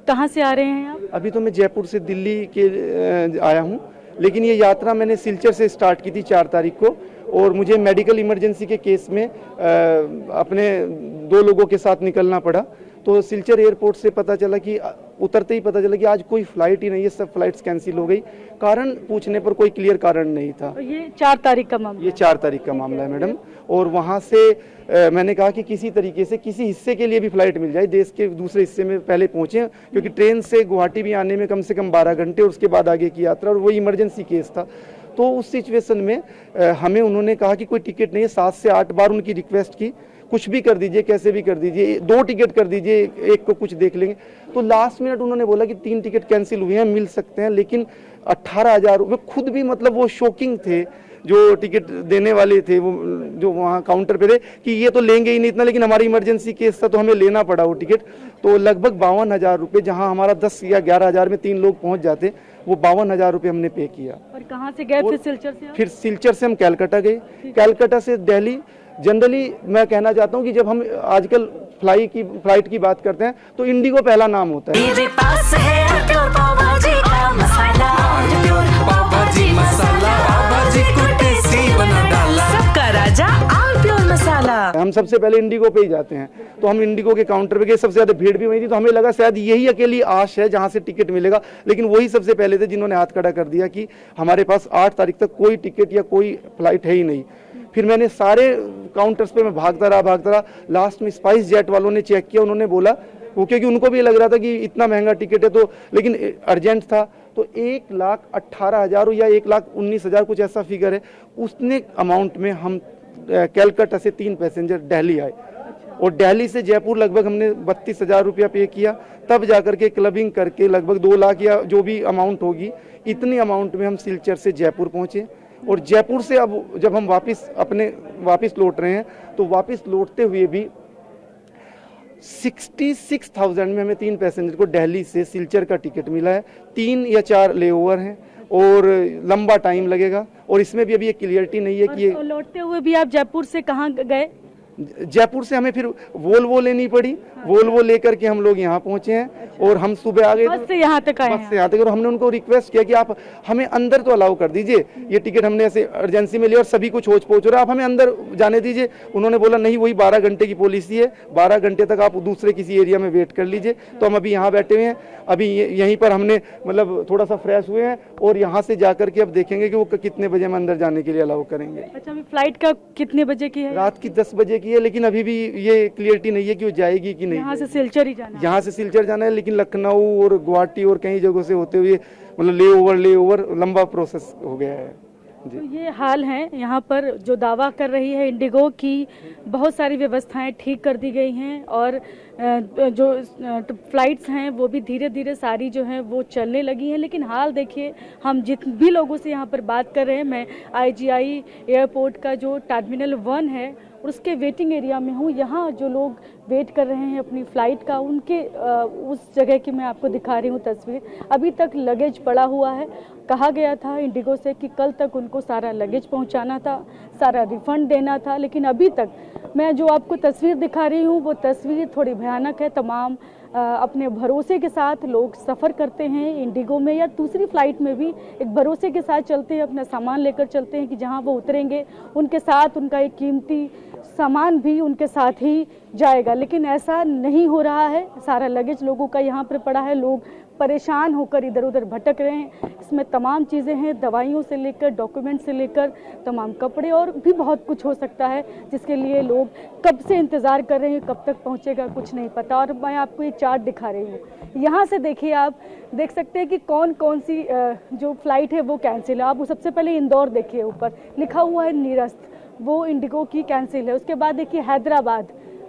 कहाँ से आ रहे हैं आप? अभी तो मैं जयपुर से दिल्ली के आया हूँ, लेकिन ये यात्रा मैंने सिलचर से स्टार्ट की थी 4 तारीख को, और मुझे मेडिकल इमरजेंसी के केस में अपने 2 लोगों के साथ निकलना पड़ा। तो सिलचर एयरपोर्ट से पता चला कि उतरते ही पता चला कि आज कोई फ्लाइट ही नहीं है, सब फ्लाइट्स कैंसिल हो गई। कारण पूछने पर कोई क्लियर कारण नहीं था। ये 4 तारीख का मामला? ये 4 तारीख का मामला है मैडम। और वहाँ से मैंने कहा कि किसी तरीके से किसी हिस्से के लिए भी फ्लाइट मिल जाए, देश के दूसरे हिस्से में पहले पहुँचे, क्योंकि ट्रेन से गुवाहाटी भी आने में कम से कम 12 घंटे और उसके बाद आगे की यात्रा, और वही इमरजेंसी केस था। तो उस सिचुएशन में हमें उन्होंने कहा कि कोई टिकट नहीं है। 7 से 8 बार उनकी रिक्वेस्ट की, कुछ भी कर दीजिए, कैसे भी कर दीजिए, 2 टिकट कर दीजिए, एक को कुछ देख लेंगे। तो लास्ट मिनट उन्होंने बोला कि 3 टिकट कैंसिल हुए हैं, मिल सकते हैं, लेकिन 18,000 रुपये खुद भी, मतलब वो शॉकिंग थे जो टिकट देने वाले थे, वो जो वहाँ काउंटर पे थे, कि ये तो लेंगे ही नहीं इतना, लेकिन हमारी इमरजेंसी केस था तो हमें लेना पड़ा वो टिकट। तो लगभग 52,000 रुपये, जहाँ हमारा 10 या 11,000 में 3 लोग पहुँच जाते, वो 52,000 रुपये हमने पे किया। और कहाँ से गए फिर? सिलचर से? फिर सिलचर से हम कैलकाटा गए, कैलकाटा से दिल्ली। जनरली मैं कहना चाहता हूँ कि जब हम आजकल फ्लाइट की बात करते हैं तो इंडिगो पहला नाम होता है। मेरे पास है प्योर पाव भाजी का मसाला, प्योर पाव भाजी मसाला, पाव भाजी को टेस्टी बना डाला, सबका राजा और प्योर मसाला। हम सबसे पहले इंडिगो पे ही जाते हैं, तो हम इंडिगो के काउंटर पे गए, सबसे ज्यादा भीड़ भी वही थी, तो हमें लगा शायद यही अकेली आश है जहां से टिकट मिलेगा, लेकिन वही सबसे पहले थे जिन्होंने हाथ खड़ा कर दिया कि हमारे पास 8 तारीख तक कोई टिकट या कोई फ्लाइट है ही नहीं। फिर मैंने सारे काउंटर्स पे मैं भागता रहा। लास्ट में स्पाइस जेट वालों ने चेक किया, उन्होंने बोला, वो क्योंकि उनको भी लग रहा था कि इतना महंगा टिकट है, तो लेकिन अर्जेंट था, तो 1,18,000 या 1,19,000 कुछ ऐसा फिगर है, उसने अमाउंट में हम कैलकाटा से 3 पैसेंजर दिल्ली आए, और दिल्ली से जयपुर लगभग हमने 32,000 रुपया पे किया, तब जाकर के क्लबिंग करके लगभग 2 लाख या जो भी अमाउंट होगी, इतनी अमाउंट में हम सिलचर से जयपुर पहुंचे। और जयपुर से अब जब हम वापस लौट रहे हैं, तो वापस लौटते हुए भी 66,000 में हमें 3 पैसेंजर को दिल्ली से सिलचर का टिकट मिला है। 3 या 4 लेओवर हैं और लंबा टाइम लगेगा, और इसमें भी अभी ये क्लियरिटी नहीं है कि ये। लौटते हुए भी आप जयपुर से कहाँ गए? जयपुर से हमें फिर वोल्वो लेनी पड़ी, वोल्वो लेकर के हम लोग यहाँ पहुंचे हैं, और हम सुबह आ गए, बस से यहाँ तक आए हैं। बस से यहाँ तक। और हमने उनको रिक्वेस्ट किया कि आप हमें अंदर तो अलाउ कर दीजिए, ये टिकट हमने ऐसे अर्जेंसी में लिया और सभी कुछ होच पोच हो रहा है, आप हमें अंदर जाने दीजिए। उन्होंने बोला नहीं, वही 12 घंटे की पॉलिसी है, 12 घंटे तक आप दूसरे किसी एरिया में वेट कर लीजिए। तो हम अभी यहाँ बैठे हुए हैं, अभी यहीं पर हमने मतलब थोड़ा सा फ्रेश हुए हैं, और यहाँ से जाकर के अब देखेंगे कि वो कितने बजे हम अंदर जाने के लिए अलाउ करेंगे। अच्छा, अभी फ्लाइट का कितने बजे की है? रात की 10 बजे की है, लेकिन अभी भी ये क्लियरिटी नहीं है कि वो जाएगी कि नहीं। यहाँ से सिलचर ही जाना है? यहाँ से सिलचर जाना है, लेकिन लखनऊ और गुवाहाटी और कई जगहों से होते हुए मतलब ले ओवर लंबा प्रोसेस हो गया है जी। तो ये हाल है यहाँ पर, जो दावा कर रही है इंडिगो की बहुत सारी व्यवस्थाएं ठीक कर दी गई हैं, और जो फ्लाइट्स हैं वो भी धीरे धीरे सारी जो हैं वो चलने लगी हैं। लेकिन हाल देखिए, हम जिन भी लोगों से यहाँ पर बात कर रहे हैं, मैं IGI एयरपोर्ट का जो टर्मिनल 1 है उसके वेटिंग एरिया में हूँ। यहाँ जो लोग वेट कर रहे हैं अपनी फ़्लाइट का, उनके उस जगह की मैं आपको दिखा रही हूँ तस्वीर। अभी तक लगेज पड़ा हुआ है। कहा गया था इंडिगो से कि कल तक उनको सारा लगेज पहुँचाना था, सारा रिफ़ंड देना था, लेकिन अभी तक मैं जो आपको तस्वीर दिखा रही हूँ वो तस्वीर थोड़ी भयानक है। तमाम अपने भरोसे के साथ लोग सफ़र करते हैं इंडिगो में या दूसरी फ़्लाइट में भी, एक भरोसे के साथ चलते हैं, अपना सामान लेकर चलते हैं कि जहाँ वो उतरेंगे उनके साथ उनका एक कीमती सामान भी उनके साथ ही जाएगा। लेकिन ऐसा नहीं हो रहा है। सारा लगेज लोगों का यहाँ पर पड़ा है, लोग परेशान होकर इधर उधर भटक रहे हैं। इसमें तमाम चीज़ें हैं, दवाइयों से लेकर डॉक्यूमेंट से लेकर तमाम कपड़े, और भी बहुत कुछ हो सकता है जिसके लिए लोग कब से इंतज़ार कर रहे हैं, कब तक पहुँचेगा कुछ नहीं पता। और मैं आपको ये चार्ट दिखा रही हूँ, यहाँ से देखिए, आप देख सकते हैं कि कौन कौन सी जो फ्लाइट है वो कैंसिल है। आप सबसे पहले इंदौर देखिए, ऊपर लिखा हुआ है निरस्त, वो इंडिगो की कैंसिल है। उसके बाद देखिए हैदराबाद,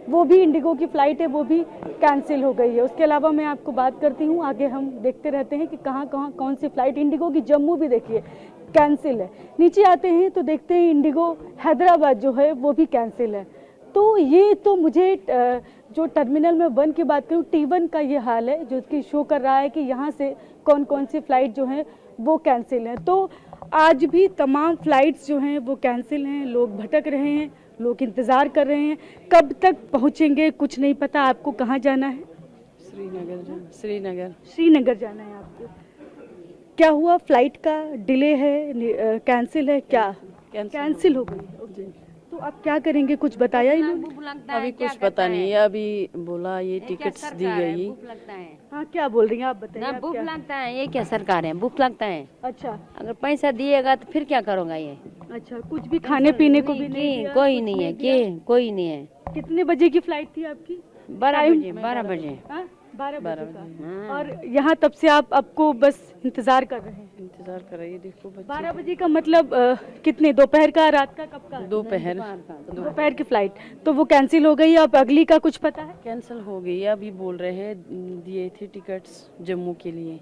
वो भी इंडिगो की फ़्लाइट है, वो भी कैंसिल हो गई है। उसके अलावा मैं आपको बात करती हूँ, आगे हम देखते रहते हैं कि कहाँ कहाँ कौन सी फ़्लाइट। इंडिगो की जम्मू भी देखिए कैंसिल है। नीचे आते हैं तो देखते हैं इंडिगो हैदराबाद जो है वो भी कैंसिल है। तो ये तो मुझे जो टर्मिनल में 1 की बात करूँ, T1 का ये हाल है जो कि शो कर रहा है कि यहाँ से कौन कौन सी फ़्लाइट जो है वो कैंसिल है। तो आज भी तमाम फ़्लाइट्स जो हैं वो कैंसिल हैं, लोग भटक रहे हैं, लोग इंतज़ार कर रहे हैं, कब तक पहुँचेंगे कुछ नहीं पता। आपको कहाँ जाना है? श्रीनगर जाना है आपको। क्या हुआ, फ्लाइट का डिले है, कैंसिल है, क्या कैंसिल हो गई? तो आप क्या करेंगे, कुछ बताया इन्होंने? अभी कुछ पता नहीं है, अभी बोला ये टिकट्स दी गई। हाँ, क्या बोल रही हैं आप, बताइए। ना आप भूख क्या? लगता है, ये क्या सरकार है, भूख लगता है। अच्छा अगर पैसा दिएगा तो फिर क्या करूँगा ये? अच्छा, कुछ भी खाने पीने को भी नहीं दिया? कोई नहीं है, कोई नहीं है। कितने बजे की फ्लाइट थी आपकी? 12 बजे 12 बजे। हाँ, 12 बजे का। हाँ। और यहाँ तब से आपको बस इंतजार कर रहे हैं? इंतजार कर रही है, देखो 12 बजे का मतलब कितने, दोपहर का, रात का, कब का? दोपहर की फ्लाइट। तो वो कैंसिल हो गई, अब अगली का कुछ पता है? कैंसिल हो गई है। अभी बोल रहे हैं दिए थे टिकट्स जम्मू के लिए,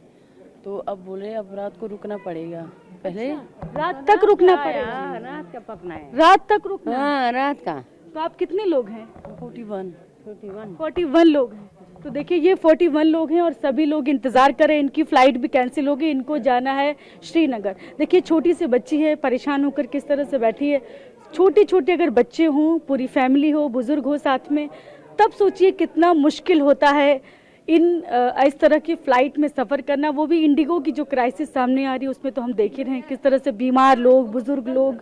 तो अब बोले अब रात को रुकना पड़ेगा। पहले रात तक रुकना पड़ेगा? रात का पकना है। रात तक रुकना? हाँ, रात का। तो आप कितने लोग हैं? 41 लोग हैं। तो देखिए, ये 41 लोग हैं और सभी लोग इंतजार कर रहे हैं। इनकी फ्लाइट भी कैंसिल हो गई, इनको जाना है श्रीनगर। देखिए, छोटी सी बच्ची है, परेशान होकर किस तरह से बैठी है। छोटे छोटे अगर बच्चे हों, पूरी फैमिली हो, बुजुर्ग हो साथ में, तब सोचिए कितना मुश्किल होता है इस तरह की फ्लाइट में सफ़र करना। वो भी इंडिगो की जो क्राइसिस सामने आ रही है उसमें तो हम देख ही रहे हैं किस तरह से बीमार लोग, बुजुर्ग लोग,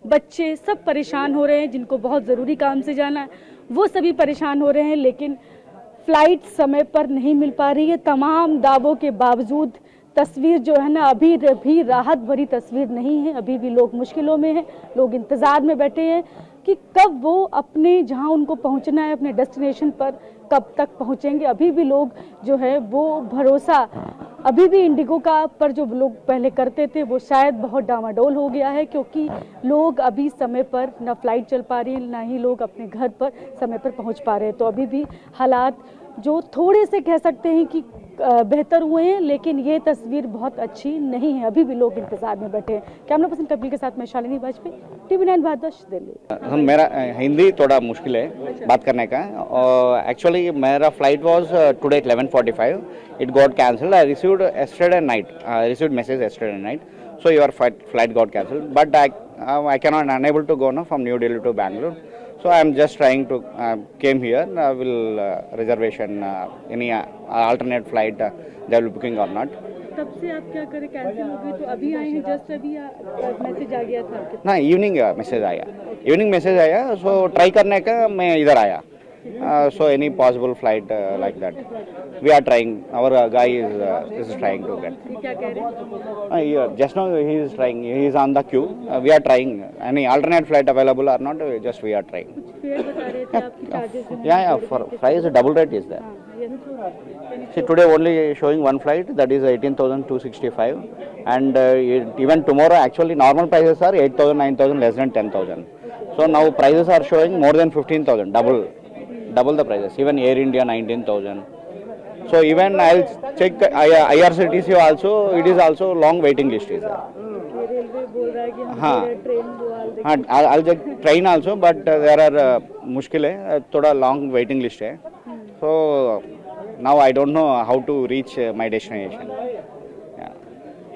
बच्चे सब परेशान हो रहे हैं। जिनको बहुत ज़रूरी काम से जाना है वो सभी परेशान हो रहे हैं, लेकिन फ्लाइट समय पर नहीं मिल पा रही है। तमाम दावों के बावजूद तस्वीर जो है ना, अभी भी राहत भरी तस्वीर नहीं है। अभी भी लोग मुश्किलों में हैं, लोग इंतज़ार में बैठे हैं कि कब वो अपने जहां उनको पहुंचना है, अपने डेस्टिनेशन पर कब तक पहुंचेंगे। अभी भी लोग जो है वो भरोसा अभी भी इंडिगो का पर जो लोग पहले करते थे वो शायद बहुत डामाडोल हो गया है, क्योंकि लोग अभी समय पर ना फ्लाइट चल पा रही है, ना ही लोग अपने घर पर समय पर पहुंच पा रहे हैं। तो अभी भी हालात जो थोड़े से कह सकते हैं कि बेहतर हुए हैं, लेकिन ये तस्वीर बहुत अच्छी नहीं है। अभी भी लोग इंतजार में बैठे हैं। कैमरा पर्सन कपिल के साथ मैं शालिनी वाजपेयी, TV9 भारद्वाज, दिल्ली। मेरा हिंदी थोड़ा मुश्किल है बात करने का। एक्चुअली मेरा flight was today 11:45. It got cancelled. I received yesterday night. I received message yesterday night. So your flight got cancelled. But I cannot unable to go now from New Delhi to Bangalore. So I am just trying to came here. I will reservation any alternate flight they will booking or not. तब से आप क्या करें, cancel हो गई तो अभी आए हैं, जस्ट अभी मैसेज आ गया था आपके? ना इवनिंग मैसेज आया, इवनिंग मैसेज आया, सो ट्राई करने का मैं इधर आया. So any possible flight like that we are trying. Our guy is trying to get. क्या कह रहे हैं? Just now he is trying, he is on the queue. We are trying any alternate flight available or not, just we are trying. Fair बता रहे थे आपकी charges? Yeah, for price double rate is there. See, today only showing one flight, that is 18,265, and even tomorrow actually normal prices are 8,000, 9,000, less than 10,000. So now prices are showing more than 15,000, double the prices. Even Air India 19,000. So even I'll check IRCTC also, it is also long waiting list is there. Railway बोल रहा है कि हम हाँ. Train बोल रहे हाँ, I'll check train also, but there are मुश्किल है, थोड़ा long waiting list है. So now I don't know how to reach my destination. Yeah.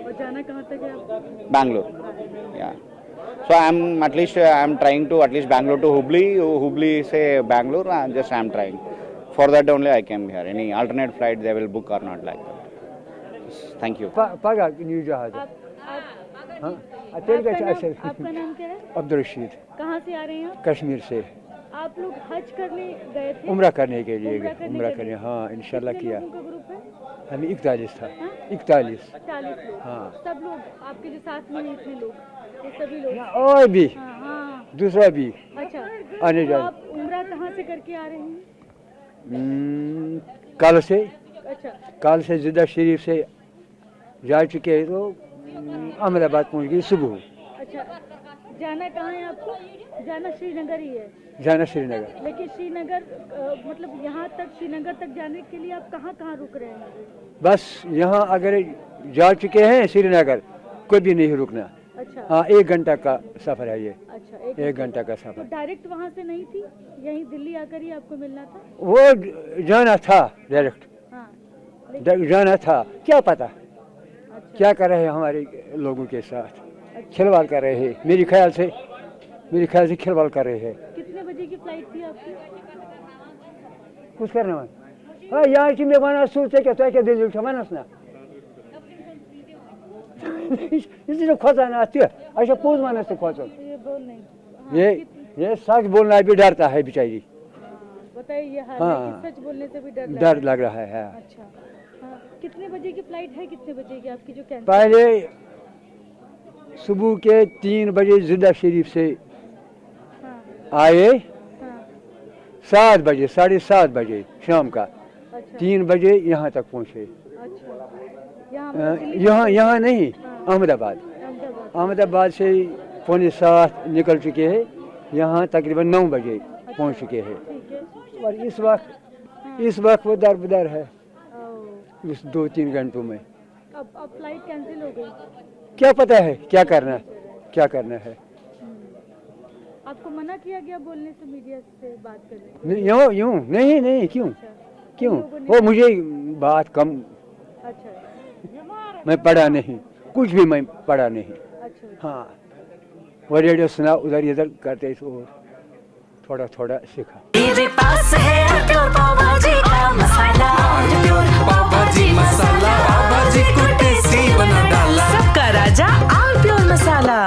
और जाना कहाँ तक है आप? Bangalore. Yeah. So I'm trying to at least Bangalore to Hubli say Bangalore, and just I'm trying. For that only I came here. Any alternate flight they will book or not like that. Thank you. पागा new जहाज हाँ आपका नाम क्या है? अब्दुल रशीद, कहाँ से आ रहे हैं आप? कश्मीर से आप लोग हज करने गए थे? उम्रा करने के लिए उम्रा करने उम्रा के करने लिए। हाँ इंशाल्लाह कितने किया। लोगों का ग्रुप है? हमें 41 था। हाँ? 41 40 लोग। हाँ। सब लोग आपके जो साथ में हैं, इतने लोग, ये सभी लोग? और भी हाँ हाँ। दूसरा भी अच्छा, आने तो जाने आप उम्रा कहाँ से करके आ रहे हैं? कल से अच्छा, जिद्दा शरीफ से जा चुके हैं, तो अहमदाबाद पहुंच गई सुबह। अच्छा, जाना कहाँ है आपको? जाना श्रीनगर ही है, जाना श्रीनगर। लेकिन श्रीनगर मतलब यहाँ तक, श्रीनगर तक जाने के लिए आप कहाँ कहाँ रुक रहे हैं? बस यहाँ अगर जा चुके हैं श्रीनगर, कोई भी नहीं रुकना। अच्छा हाँ, 1 घंटा का सफर है ये। अच्छा, 1 घंटा का तो सफर। डायरेक्ट वहाँ से नहीं थी, यहीं दिल्ली आकर ही आपको मिलना था? वो जाना था डायरेक्ट, हाँ, जाना था, क्या पता अच्छा, क्या कर रहे हैं हमारे लोगों के साथ, खिलवाड़ कर रहे हैं। मेरे ख्याल से खिलवाड़ कर रहे हैं। कितने बजे की फ्लाइट थी आपकी? कुछ करने वाले हाँ यहाँ की मैं वना सूचे क्या दिल वनस ना इसलिए खोजा ना अच्छा पोज माना से खोजो ये बोल नहीं ये सच बोलना भी डरता है बेचारी। बताइए ये हाल हाँ। है कि सच बोलने से भी डर डर लग रहा है अच्छा हाँ। कितने बजे की फ्लाइट है, कितने बजे की आपकी जो कैंसिल? पहले सुबह के 3 बजे जिंदा शरीफ से हाँ आए, हाँ 7 बजे 7:30 बजे शाम का अच्छा 3 बजे यहाँ तक पहुँचे। अच्छा यहाँ यहाँ नहीं अहमदाबाद अहमदाबाद से 6:45 निकल चुके हैं, यहाँ तकरीबन 9 बजे पहुँच चुके हैं। ठीक है। और इस वक्त वो दर है ओ, उस 2-3 घंटों में। अब फ्लाइट कैंसिल हो गई। क्या पता है क्या करना है। आपको मना किया गया बोलने से, मीडिया से बात करने? यूँ नहीं क्यों वो मुझे बात कम, अच्छा मैं पढ़ा नहीं, कुछ भी मैं पढ़ा नहीं। अच्छा हाँ वो रेडियो सुना उधर इधर करते और थोड़ा सीखा। मेरे पास है प्योर पाव भाजी का मसाला, प्योर पाव भाजी मसाला, पाव भाजी को टेस्टी बना डाला, सबका राजा आल प्योर मसाला।